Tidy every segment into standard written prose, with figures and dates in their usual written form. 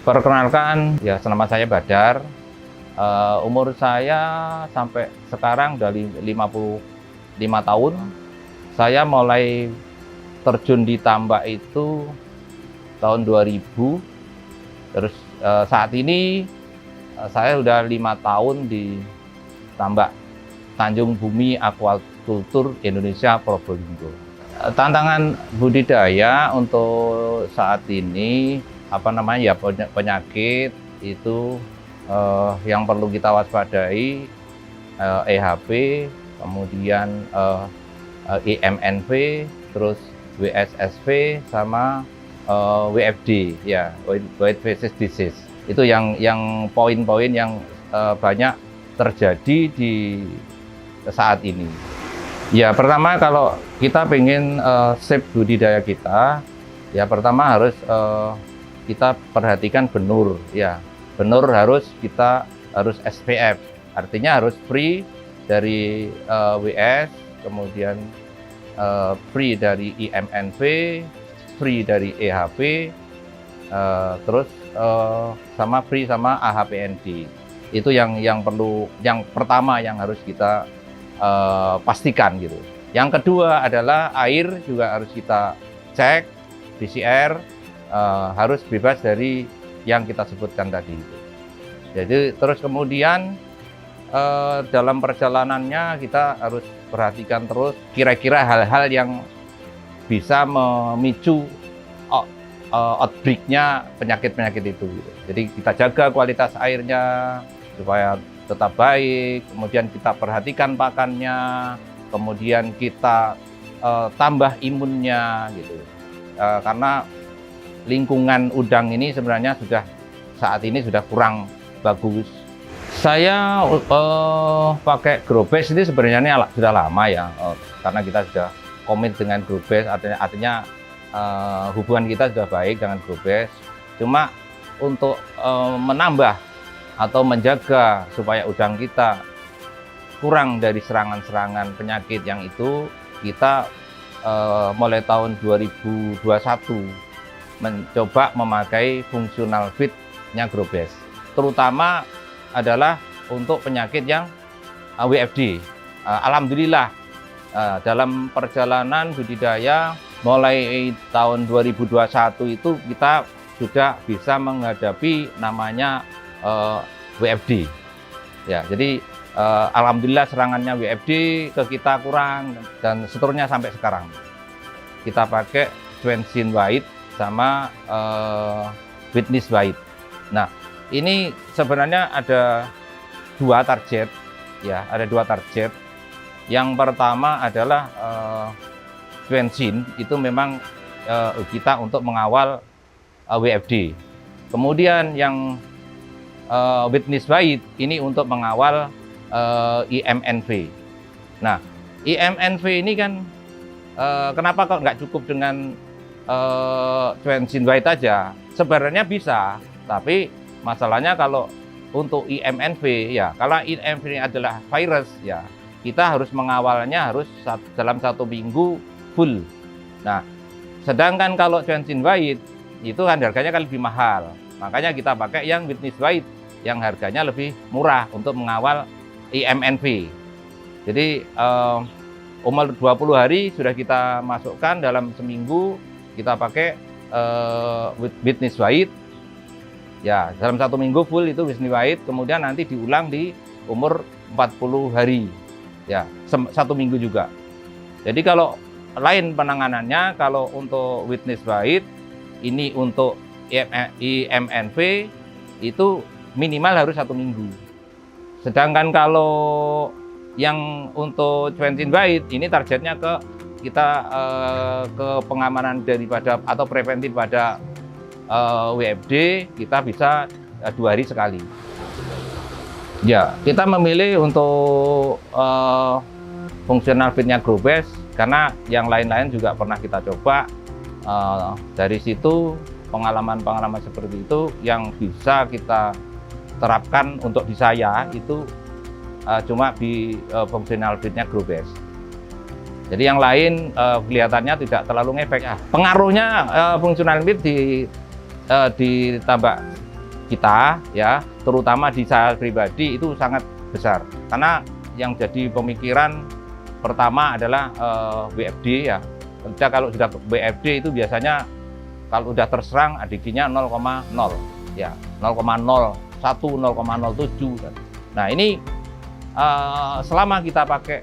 Perkenalkan, ya nama saya Badar. Umur saya sampai sekarang dari 55 tahun. Saya mulai terjun di tambak itu tahun 2000. Terus saat ini saya sudah 5 tahun di tambak Tanjung Bumi Aquaculture Indonesia Probolinggo. Tantangan budidaya untuk saat ini penyakit itu yang perlu kita waspadai, EHP, kemudian IMNV, terus WSSV sama WFD, ya, White Faces Disease. Itu yang poin-poin yang banyak terjadi di saat ini. Ya, pertama kalau kita pengen save budidaya kita, ya pertama harus kita perhatikan benur, ya. Benur kita harus SPF, artinya harus free dari WS, kemudian free dari IMNV, free dari EHP, terus sama free sama AHPND. Itu yang pertama yang harus kita pastikan gitu. Yang kedua adalah air juga harus kita cek, PCR, harus bebas dari yang kita sebutkan tadi. Jadi terus kemudian dalam perjalanannya kita harus perhatikan terus kira-kira hal-hal yang bisa memicu outbreak-nya penyakit-penyakit itu. Jadi kita jaga kualitas airnya supaya tetap baik, kemudian kita perhatikan pakannya, kemudian kita tambah imunnya gitu. Karena lingkungan udang ini sebenarnya saat ini sudah kurang bagus. Saya pakai grow base ini sebenarnya sudah lama ya, karena kita sudah komit dengan grow base, artinya hubungan kita sudah baik dengan grow base. Cuma untuk menambah atau menjaga supaya udang kita kurang dari serangan-serangan penyakit yang itu, kita mulai tahun 2021 mencoba memakai fungsional feed-nya grow base, terutama adalah untuk penyakit yang WFD. Alhamdulillah dalam perjalanan budidaya mulai tahun 2021 itu kita sudah bisa menghadapi namanya WFD. Ya, jadi alhamdulillah serangannya WFD ke kita kurang dan seterusnya sampai sekarang. Kita pakai Swansea White sama Witness White. Nah, ini sebenarnya ada dua target, ya, ada dua target. Yang pertama adalah Swansea itu memang kita untuk mengawal WFD. Kemudian yang Witness White ini untuk mengawal IMNV. Nah, IMNV ini kan kenapa kok nggak cukup dengan Swansea White aja? Sebenarnya bisa, tapi masalahnya kalau untuk IMNV, ya, kalau IMNV ini adalah virus, ya, kita harus mengawalnya dalam 1 minggu full. Nah, sedangkan kalau Swansea White itu kan harganya kan lebih mahal, makanya kita pakai yang Witness White yang harganya lebih murah untuk mengawal IMNV. Jadi umur 20 hari sudah kita masukkan dalam seminggu, kita pakai Witness White, ya, dalam 1 minggu full itu Witness White, kemudian nanti diulang di umur 40 hari, ya, 1 minggu juga. Jadi kalau lain penanganannya, kalau untuk Witness White ini untuk IMNV itu minimal harus 1 minggu. Sedangkan kalau yang untuk Swansea White ini targetnya ke pengamanan daripada atau preventif pada WFD, kita bisa 2 hari sekali. Ya, kita memilih untuk fungsional feed-nya grow base karena yang lain-lain juga pernah kita coba. Dari situ pengalaman-pengalaman seperti itu yang bisa kita terapkan untuk di saya itu cuma di fungsional feed-nya grow base. Jadi yang lain kelihatannya tidak terlalu ngefek. Pengaruhnya fungsional feed di tambak kita ya, terutama di saya pribadi itu sangat besar. Karena yang jadi pemikiran pertama adalah WFD ya. Kalau sudah WFD itu biasanya kalau sudah terserang ADG-nya 0,0 ya, 0,01, 0,07. Nah ini selama kita pakai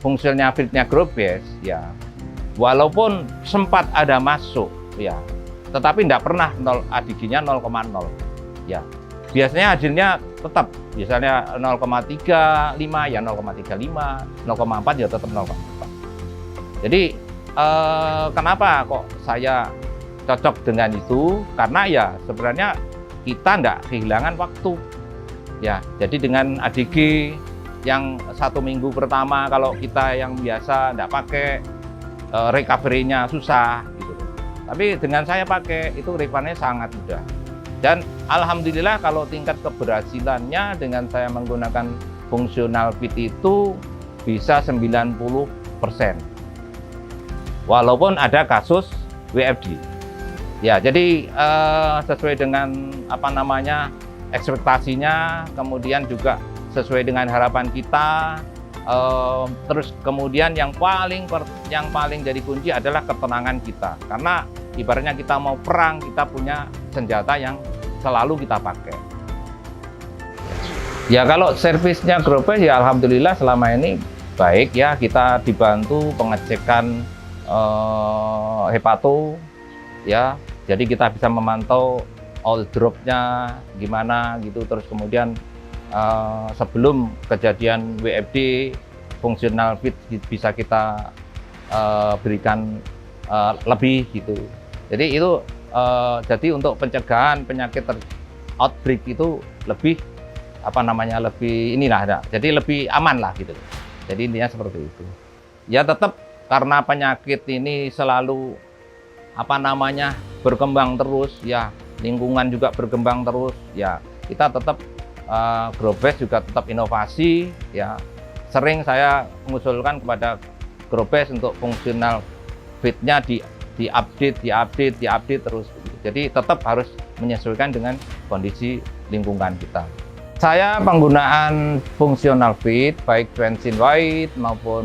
fungsional fitnya GrowBase ya, walaupun sempat ada masuk ya, tetapi tidak pernah ADG-nya 0,0 ya. Biasanya hasilnya tetap, misalnya 0,35 ya 0,35, 0,4 ya tetap 0,4. Jadi kenapa kok saya cocok dengan itu? Karena ya sebenarnya kita tidak kehilangan waktu ya. Jadi dengan ADG yang 1 minggu pertama kalau kita yang biasa tidak pakai, recovery-nya susah gitu. Tapi dengan saya pakai itu recovery-nya sangat mudah. Dan alhamdulillah kalau tingkat keberhasilannya dengan saya menggunakan fungsional fit itu bisa 90%. Walaupun ada kasus WFD. Ya, jadi sesuai dengan ekspektasinya, kemudian juga sesuai dengan harapan kita. Terus kemudian yang paling jadi kunci adalah ketenangan kita, karena ibaratnya kita mau perang, kita punya senjata yang selalu kita pakai. Ya kalau servisnya GrowBase ya alhamdulillah selama ini baik ya, kita dibantu pengecekan hepato ya, jadi kita bisa memantau all drop-nya gimana gitu. Terus kemudian sebelum kejadian WFD, fungsional fit bisa kita berikan lebih gitu. Jadi itu jadi untuk pencegahan penyakit outbreak itu lebih lebih jadi lebih aman lah gitu. Jadi intinya seperti itu. Ya tetap karena penyakit ini selalu berkembang terus ya, lingkungan juga berkembang terus ya, kita tetap GrowBase juga tetap inovasi ya. Sering saya mengusulkan kepada GrowBase untuk fungsional fitnya diupdate terus. Jadi tetap harus menyesuaikan dengan kondisi lingkungan kita. Saya penggunaan fungsional fit baik Transient White maupun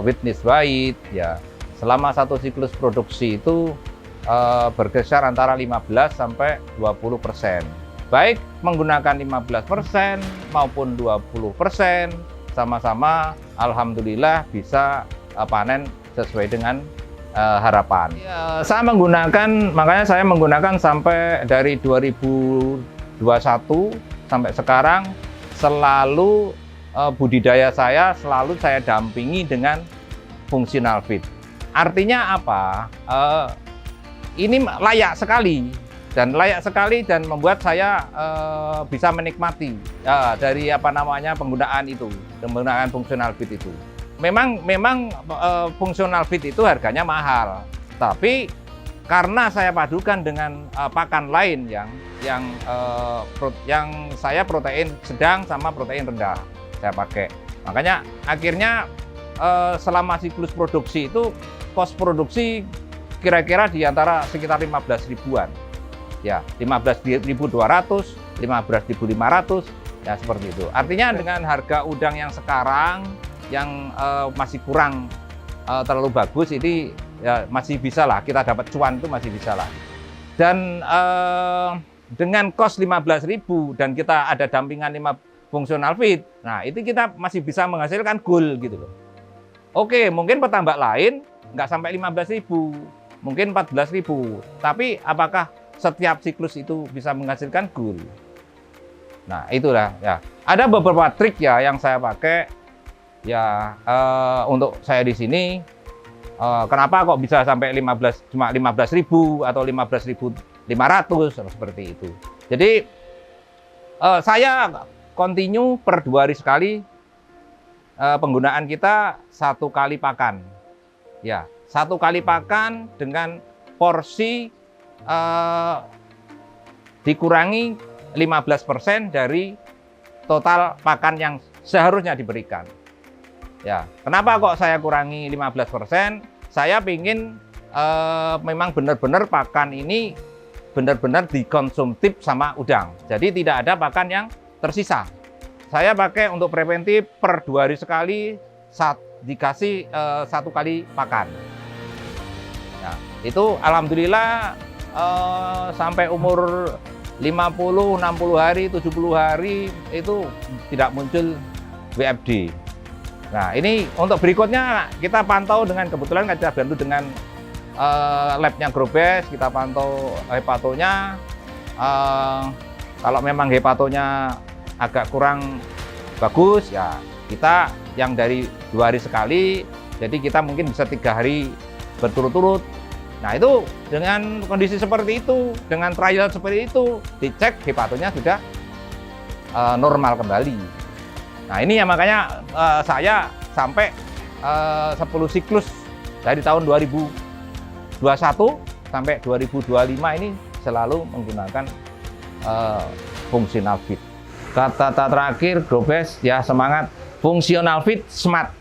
Witness White ya, selama satu siklus produksi itu berkisar antara 15 sampai 20%. Baik menggunakan 15% maupun 20%, sama-sama alhamdulillah bisa panen sesuai dengan harapan. Ya, makanya saya menggunakan sampai dari 2021 sampai sekarang, selalu budidaya saya selalu saya dampingi dengan fungsional fit. Artinya apa? Ini layak sekali dan membuat saya bisa menikmati dari penggunaan fungsional fit itu. Memang fungsional fit itu harganya mahal, tapi karena saya padukan dengan pakan lain yang saya protein sedang sama protein rendah saya pakai, makanya akhirnya selama siklus produksi itu kos produksi kira-kira di antara sekitar 15 ribuan. Ya, 15.200, 15.500 ya seperti itu. Artinya dengan harga udang yang sekarang yang masih kurang terlalu bagus, ini ya masih bisa lah kita dapat cuan, itu masih bisa lah. Dan dengan kos 15.000 dan kita ada dampingan 5 fungsional fit, nah itu kita masih bisa menghasilkan goal gitu loh. Oke, mungkin petambak lain nggak sampai 15.000, mungkin 14.000, tapi apakah setiap siklus itu bisa menghasilkan goal? Nah itulah ya, ada beberapa trik ya yang saya pakai ya untuk saya di sini. Kenapa kok bisa sampai cuma 15.000 atau 15.500 seperti itu. Jadi saya continue per 2 hari sekali penggunaan kita 1 kali pakan. Ya, 1 kali pakan dengan porsi dikurangi 15% dari total pakan yang seharusnya diberikan. Ya, kenapa kok saya kurangi 15%? Saya ingin memang benar-benar pakan ini benar-benar dikonsumtif sama udang. Jadi tidak ada pakan yang tersisa. Saya pakai untuk preventif per 2 hari sekali dikasih 1 kali pakan. Nah, itu alhamdulillah sampai umur 50, 60 hari, 70 hari itu tidak muncul WFD. Nah, ini untuk berikutnya kita pantau dengan kebetulan kita bantu dengan labnya Growbest, kita pantau hepatonya. Kalau memang hepatonya agak kurang bagus, ya kita yang dari 2 hari sekali, jadi kita mungkin bisa 3 hari berturut-turut. Nah, itu dengan kondisi seperti itu, dengan trial seperti itu, dicek hepatonya sudah normal kembali. Nah, ini ya makanya saya sampai 10 siklus dari tahun 2021 sampai 2025 ini selalu menggunakan Functional Feed. Kata terakhir Growbest ya, semangat Functional Feed Smart.